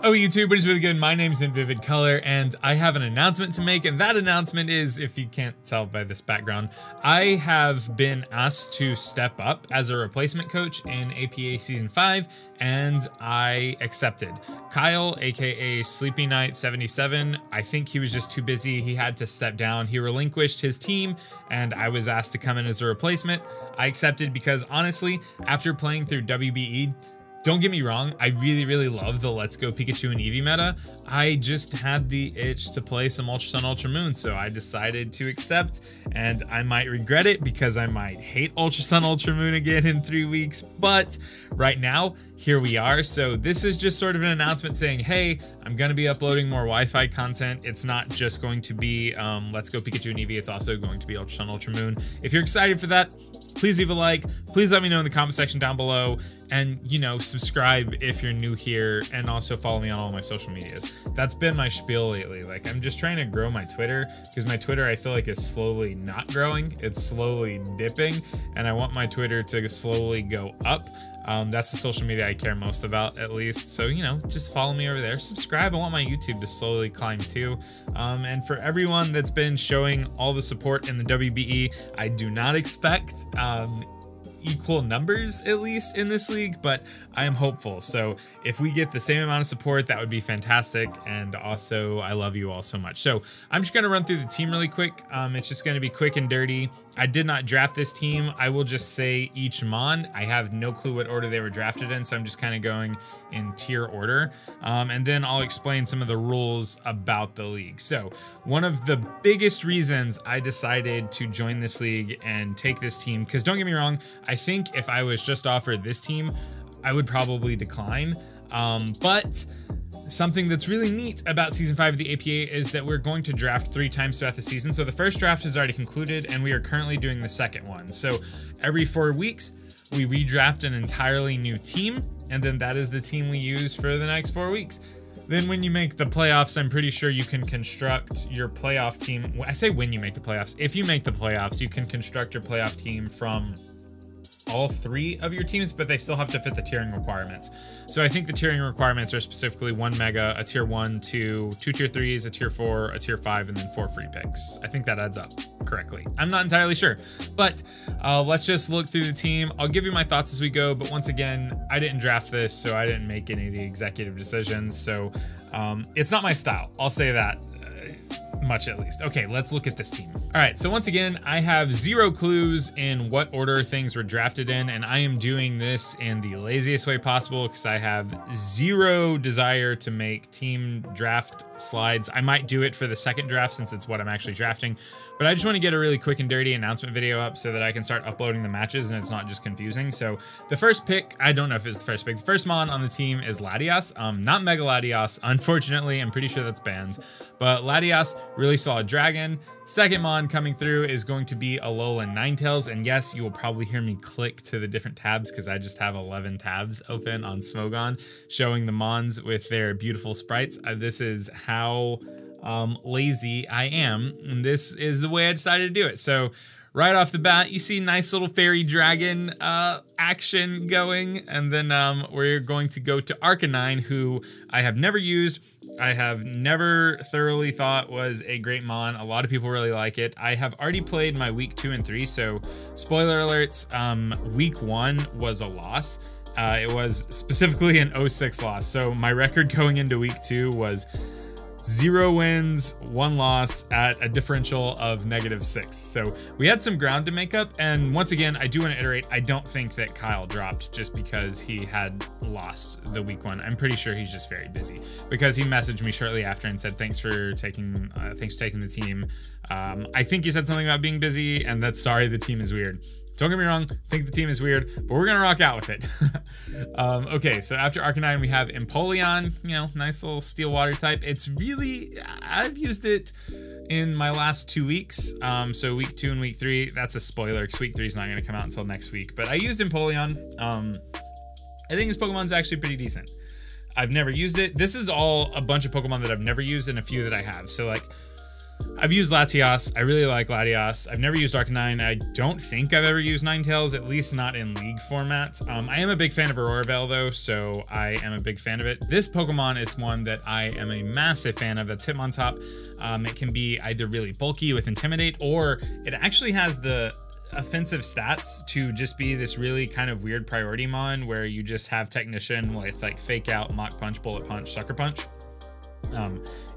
Oh, YouTube, what is really good? My name's In Vivid Color, and I have an announcement to make, and that announcement is, if you can't tell by this background, I have been asked to step up as a replacement coach in APA Season 5, and I accepted. Kyle, aka Sleepy Night 77, I think he was just too busy. He had to step down. He relinquished his team, and I was asked to come in as a replacement. I accepted because, honestly, after playing through WBE, don't get me wrong, I really love the Let's Go Pikachu and Eevee meta. I just had the itch to play some Ultra Sun, Ultra Moon, so I decided to accept, and I might regret it because I might hate Ultra Sun, Ultra Moon again in 3 weeks, but right now, here we are. So this is just sort of an announcement saying, hey, I'm going to be uploading more Wi-Fi content. It's not just going to be Let's Go Pikachu and Eevee, it's also going to be Ultra Sun, Ultra Moon. If you're excited for that, please leave a like, please let me know in the comment section down below, and, you know, subscribe if you're new here, and also follow me on all my social medias. That's been my spiel lately. Like, I'm just trying to grow my Twitter, because my Twitter, I feel like, is slowly not growing. It's slowly dipping, and I want my Twitter to slowly go up. That's the social media I care most about, at least. So, you know, just follow me over there. Subscribe. I want my YouTube to slowly climb too. And for everyone that's been showing all the support in the WBE, I do not expect equal numbers, at least in this league, but I am hopeful. So if we get the same amount of support, that would be fantastic. And also, I love you all so much. So I'm just going to run through the team really quick. It's just going to be quick and dirty. I did not draft this team. I will just say each Mon. I have no clue what order they were drafted in, so I'm just kind of going in tier order. And then I'll explain some of the rules about the league. So one of the biggest reasons I decided to join this league and take this team, because don't get me wrong, I think if I was just offered this team, I would probably decline. But something that's really neat about Season 5 of the APA is that we're going to draft 3 times throughout the season. So the first draft is already concluded, and we are currently doing the second one. So every 4 weeks, we redraft an entirely new team, and then that is the team we use for the next 4 weeks. Then when you make the playoffs, I'm pretty sure you can construct your playoff team. I say when you make the playoffs. If you make the playoffs, you can construct your playoff team from all 3 of your teams, but they still have to fit the tiering requirements. So I think the tiering requirements are specifically 1 mega, a tier 1, 2 tier 3s, a tier 4, a tier 5, and then 4 free picks. I think that adds up correctly. I'm not entirely sure, but let's just look through the team. I'll give you my thoughts as we go, but once again, I didn't draft this, so I didn't make any of the executive decisions. So it's not my style. I'll say that. Much at least. Okay, let's look at this team. All right, so once again, I have 0 clues in what order things were drafted in, and I am doing this in the laziest way possible because I have 0 desire to make team draft slides. I might do it for the second draft since it's what I'm actually drafting, but I just want to get a really quick and dirty announcement video up so that I can start uploading the matches and it's not just confusing. So the first pick, I don't know if it's the first pick. The first Mon on the team is Latias, not Mega Latias. Unfortunately, I'm pretty sure that's banned, but Latias, really solid dragon. Second Mon coming through is going to be Alolan Ninetales, and yes, you will probably hear me click to the different tabs because I just have 11 tabs open on Smogon showing the Mons with their beautiful sprites. This is how lazy I am, and this is the way I decided to do it. So right off the bat, you see nice little fairy dragon action going, and then we're going to go to Arcanine, who I have never used. I have never thoroughly thought was a great Mon. A lot of people really like it. I have already played my week 2 and 3, so spoiler alerts, week 1 was a loss. It was specifically an 0-6 loss, so my record going into week 2 was 0 wins, 1 loss at a differential of -6. So we had some ground to make up, and once again, I do want to iterate, I don't think that Kyle dropped just because he had lost the week 1. I'm pretty sure he's just very busy because he messaged me shortly after and said, thanks for taking the team. I think he said something about being busy, and that's sorry, the team is weird. Don't get me wrong, I think the team is weird, but we're gonna rock out with it. Okay, so after Arcanine, we have Empoleon, you know, nice little steel water type. It's really, I've used it in my last 2 weeks. So week 2 and week 3, that's a spoiler because week 3 is not gonna come out until next week, but I used Empoleon. I think this Pokemon's actually pretty decent. I've never used it. This is all a bunch of Pokemon that I've never used and a few that I have. So like, I've used Latias. I really like Latias. I've never used Arcanine. I don't think I've ever used Ninetales, at least not in League format. I am a big fan of Aurora Veil though, so I am a big fan of it. This Pokemon is one that I am a massive fan of. That's Hitmontop. It can be either really bulky with Intimidate, or it actually has the offensive stats to just be this really kind of weird priority mon where you just have Technician with like Fake Out, Mach Punch, Bullet Punch, Sucker Punch.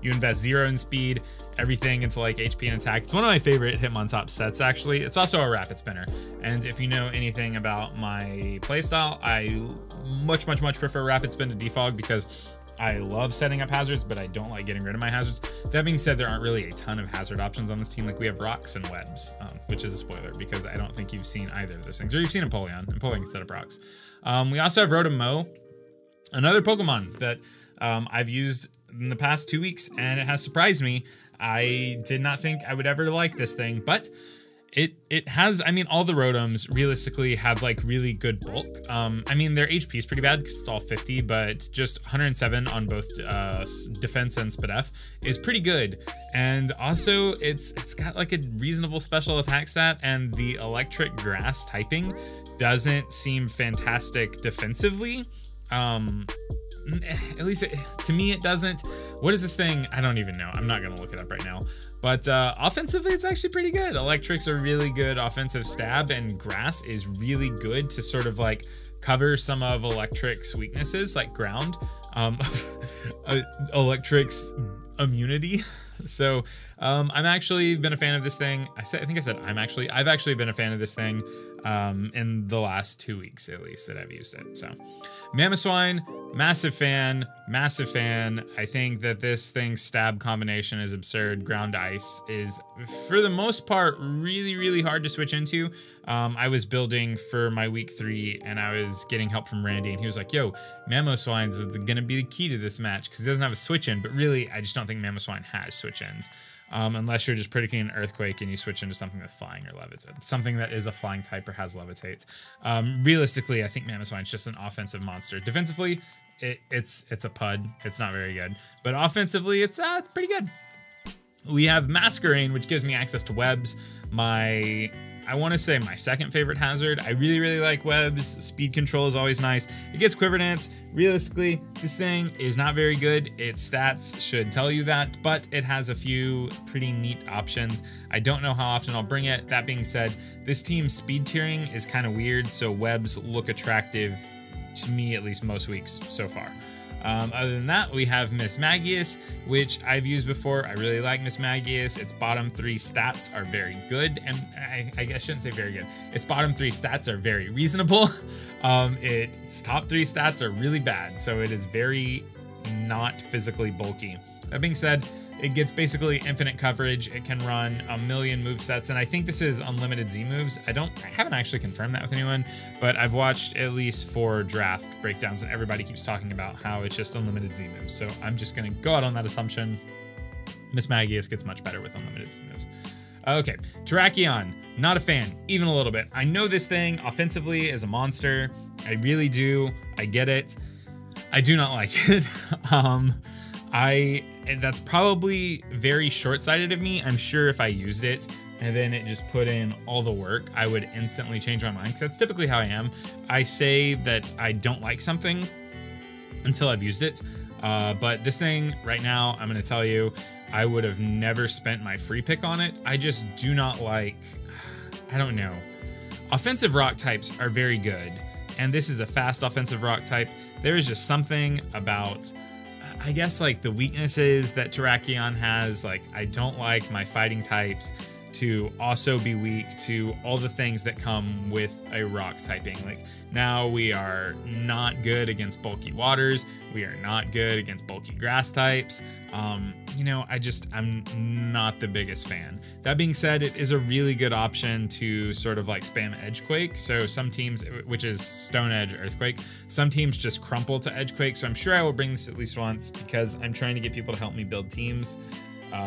You invest 0 in speed, everything into like HP and attack. It's one of my favorite Hitmontop sets actually. It's also a rapid spinner, and if you know anything about my playstyle, I much prefer rapid spin to defog because I love setting up hazards, but I don't like getting rid of my hazards. That being said, there aren't really a ton of hazard options on this team. Like we have rocks and webs, which is a spoiler because I don't think you've seen either of those things, or you've seen Empoleon. Empoleon can set up rocks. We also have Rotom, another Pokemon that I've used in the past 2 weeks, and it has surprised me. I did not think I would ever like this thing, but it has, I mean, all the Rotoms realistically have like really good bulk. I mean, their HP is pretty bad because it's all 50, but just 107 on both defense and SpDef is pretty good. And also it's got like a reasonable special attack stat, and the electric grass typing doesn't seem fantastic defensively. At least to me it doesn't. What is this thing? I don't even know. I'm not gonna look it up right now. But offensively, it's actually pretty good. Electrics are really good offensive stab, and grass is really good to sort of like cover some of Electric's weaknesses, like ground. Electric's immunity. So I'm actually been a fan of this thing. I've actually been a fan of this thing in the last 2 weeks at least that I've used it. So Mamoswine, massive fan. I think that this thing's stab combination is absurd. Ground Ice is, for the most part, really hard to switch into. I was building for my week 3 and I was getting help from Randy, and he was like, yo, Mamoswine's gonna be the key to this match because he doesn't have a switch in, but really I just don't think Mamoswine has switch ins. Unless you're just predicting an Earthquake and you switch into something with flying or levitate. Something that is a flying type or has levitate. Realistically, I think Mamoswine's just an offensive monster. Defensively, it's a pud. It's not very good. But offensively, it's pretty good. We have Masquerain, which gives me access to webs. I want to say my second favorite hazard. I really like webs. Speed control is always nice. It gets Quiver Dance. Realistically, this thing is not very good. Its stats should tell you that, but it has a few pretty neat options. I don't know how often I'll bring it. That being said, this team's speed tiering is kind of weird, so webs look attractive to me at least most weeks so far. Other than that, we have Mismagius, which I've used before. I really like Mismagius. Its bottom 3 stats are very good, and I shouldn't say very good. Its bottom 3 stats are very reasonable. Its top 3 stats are really bad, so it is very not physically bulky. That being said, it gets basically infinite coverage. It can run a million movesets, and I think this is unlimited Z moves. I haven't actually confirmed that with anyone, but I've watched at least 4 draft breakdowns, and everybody keeps talking about how it's just unlimited Z moves. So I'm just gonna go out on that assumption. Mismagius gets much better with unlimited Z moves. Okay, Terrakion, not a fan, even a little bit. I know this thing offensively is a monster. I really do. I get it. I do not like it. That's probably very short-sighted of me. I'm sure if I used it and then it just put in all the work, I would instantly change my mind, because that's typically how I am. I say that I don't like something until I've used it. But this thing right now, I'm going to tell you, I would have never spent my free pick on it. I just do not like, I don't know. Offensive rock types are very good, and this is a fast offensive rock type. There is just something about, I guess, like the weaknesses that Terrakion has. Like, I don't like my fighting types to also be weak to all the things that come with a rock typing. Like, now we are not good against bulky waters. We are not good against bulky grass types. You know, I'm not the biggest fan. That being said, it is a really good option to sort of like spam Edgequake. So some teams, which is Stone Edge, Earthquake, some teams just crumple to Edgequake. So I'm sure I will bring this at least once, because I'm trying to get people to help me build teams.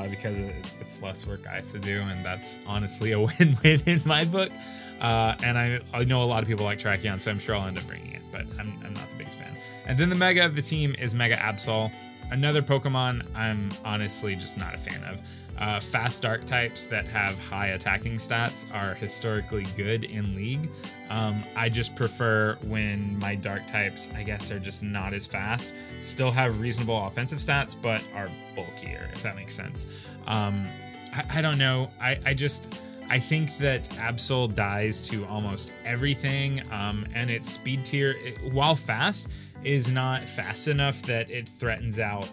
Because it's less work I have to do, and that's honestly a win-win in my book. And I know a lot of people like Terrakion, so I'm sure I'll end up bringing it, but I'm not the biggest fan. And then the mega of the team is Mega Absol. Another Pokemon I'm honestly just not a fan of. Fast dark types that have high attacking stats are historically good in League. I just prefer when my dark types, I guess, are just not as fast, still have reasonable offensive stats, but are bulkier, if that makes sense. I don't know. I think that Absol dies to almost everything, and its speed tier, while fast, is not fast enough that it threatens out,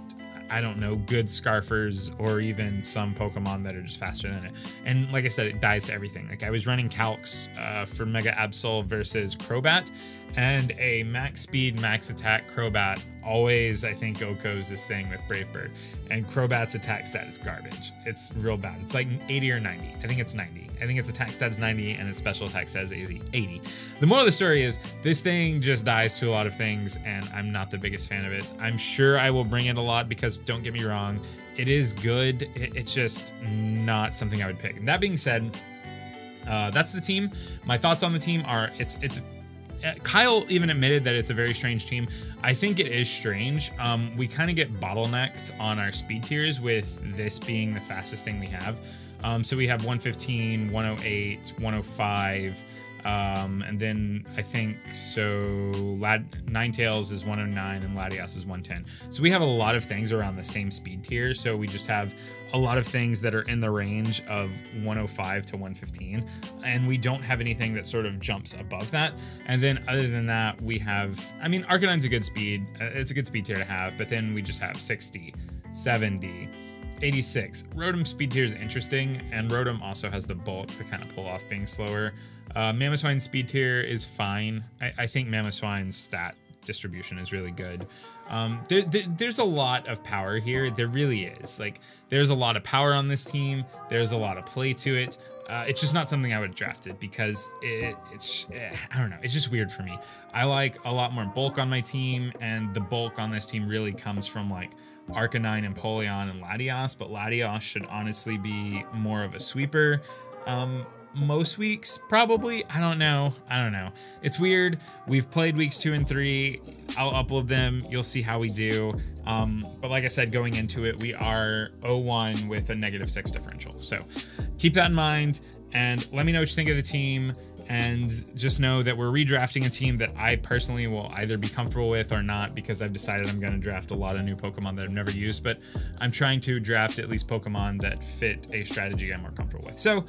I don't know, good Scarfers or even some Pokemon that are just faster than it. And like I said, it dies to everything. Like I was running Calcs for Mega Absol versus Crobat, and a max speed, max attack Crobat always, I think, OHKOs this thing with Brave Bird. And Crobat's attack stat is garbage. It's real bad. It's like 80 or 90. I think it's 90. I think its attack stat is 90 and its special attack stat is 80. The moral of the story is this thing just dies to a lot of things, and I'm not the biggest fan of it. I'm sure I will bring it a lot because, don't get me wrong, it is good. It's just not something I would pick. And that being said, that's the team. My thoughts on the team are Kyle even admitted that it's a very strange team. I think it is strange. We kind of get bottlenecked on our speed tiers with this being the fastest thing we have. So we have 115, 108, 105, and then I think Ninetales is 109 and Latias is 110. So we have a lot of things around the same speed tier. So we just have a lot of things that are in the range of 105 to 115, and we don't have anything that sort of jumps above that. And then other than that, we have, I mean, Arcanine's a good speed. It's a good speed tier to have, but then we just have 60, 70, 86. Rotom speed tier is interesting, and Rotom also has the bulk to kind of pull off being slower. Mamoswine's speed tier is fine. I think Mamoswine's stat distribution is really good. There's a lot of power here. There really is. Like, there's a lot of power on this team. There's a lot of play to it. It's just not something I would have drafted because I don't know. It's just weird for me. I like a lot more bulk on my team, and the bulk on this team really comes from like Arcanine, Empoleon, and Latias, but Latias should honestly be more of a sweeper. Most weeks, probably. I don't know. It's weird. We've played weeks 2 and 3. I'll upload them. You'll see how we do. But like I said, going into it, we are 0-1 with a -6 differential. So keep that in mind, and let me know what you think of the team. And just know that we're redrafting a team that I personally will either be comfortable with or not, because I've decided I'm going to draft a lot of new Pokemon that I've never used, but I'm trying to draft at least Pokemon that fit a strategy I'm more comfortable with. So,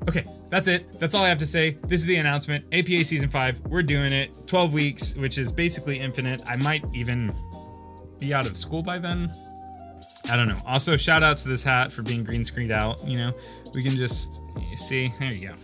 okay, that's it. That's all I have to say. This is the announcement. APA Season 5, we're doing it. 12 weeks, which is basically infinite. I might even be out of school by then. I don't know. Also, shout outs to this hat for being green screened out. You know, we can just see. There you go.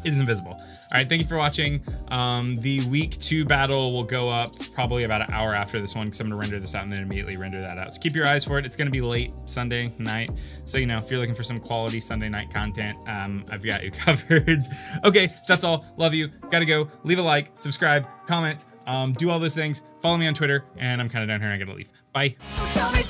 It is invisible. All right, thank you for watching. The week 2 battle will go up probably about an hour after this one, because I'm gonna render this out and then immediately render that out. So keep your eyes for it. It's gonna be late Sunday night. So, you know, if you're looking for some quality Sunday night content, I've got you covered. Okay, that's all. Love you. Gotta go. Leave a like, subscribe, comment, do all those things. Follow me on Twitter, and I'm kind of down here. I gotta leave. Bye. So tell me